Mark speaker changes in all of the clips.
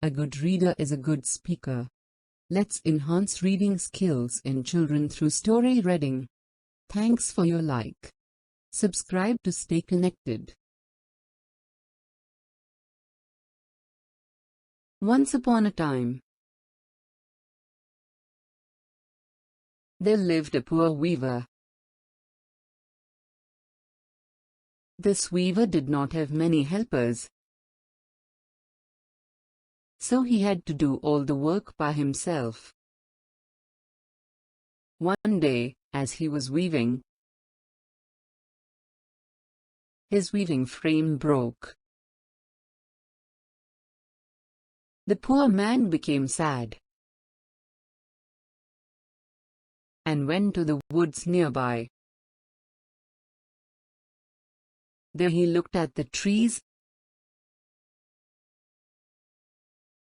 Speaker 1: A good reader is a good speaker. Let's enhance reading skills in children through story reading. Thanks for your like. Subscribe to stay connected. Once upon a time, there lived a poor weaver. This weaver did not have many helpers, so he had to do all the work by himself. One day, as he was weaving, his weaving frame broke. The poor man became sad and went to the woods nearby. There he looked at the trees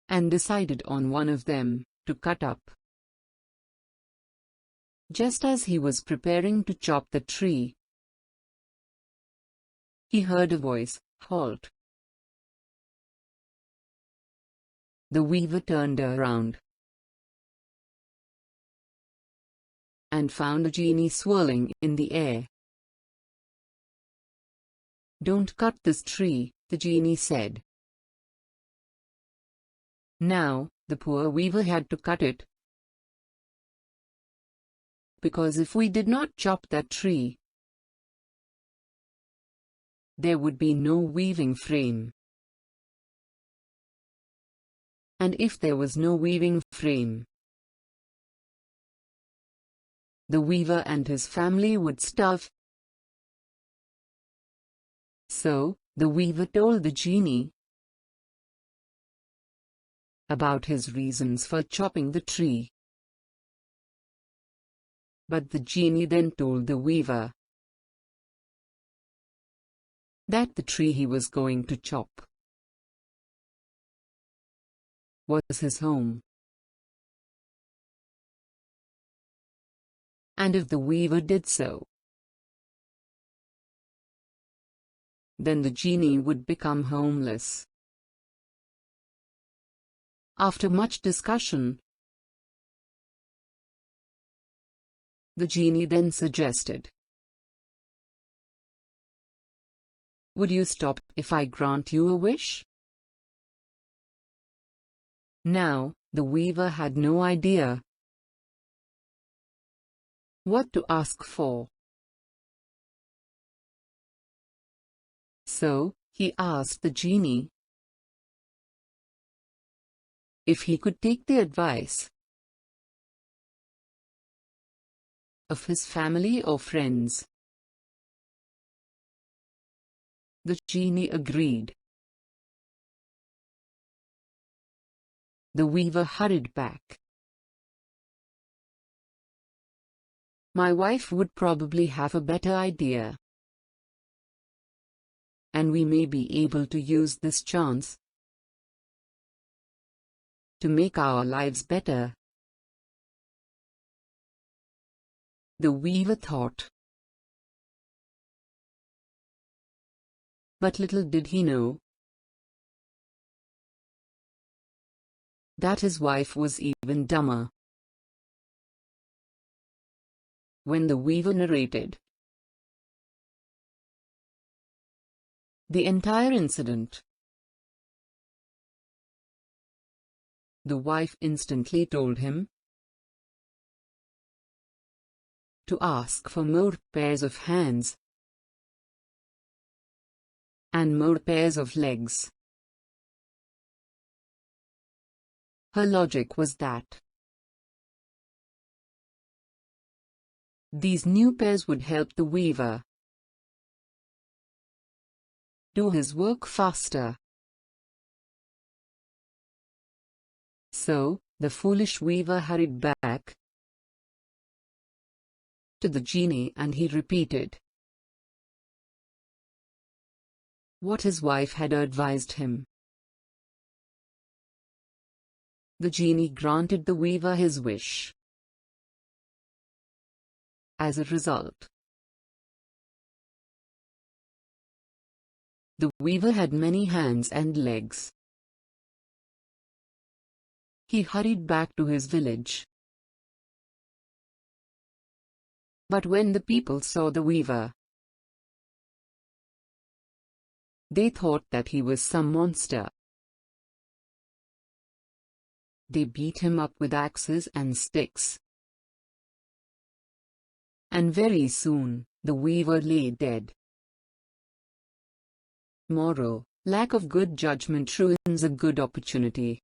Speaker 1: and decided on one of them to cut up. Just as he was preparing to chop the tree, he heard a voice, "Halt!" The weaver turned around and found a genie swirling in the air. "Don't cut this tree," the genie said. Now, the poor weaver had to cut it, because if we did not chop that tree, there would be no weaving frame. And if there was no weaving frame, the weaver and his family would starve. So, the weaver told the genie about his reasons for chopping the tree. But the genie then told the weaver that the tree he was going to chop was his home. And if the weaver did so, then the genie would become homeless. After much discussion, the genie then suggested, "Would you stop if I grant you a wish?" Now, the weaver had no idea what to ask for. So, he asked the genie if he could take the advice of his family or friends. The genie agreed. The weaver hurried back. "My wife would probably have a better idea, and we may be able to use this chance to make our lives better." The weaver thought. But little did he know that his wife was even dumber. When the weaver narrated the entire incident, the wife instantly told him to ask for more pairs of hands and more pairs of legs. Her logic was that these new pairs would help the weaver do his work faster. So, the foolish weaver hurried back to the genie and he repeated what his wife had advised him. The genie granted the weaver his wish. As a result, the weaver had many hands and legs. He hurried back to his village. But when the people saw the weaver, they thought that he was some monster. They beat him up with axes and sticks. And very soon, the weaver lay dead. Moral: lack of good judgment ruins a good opportunity.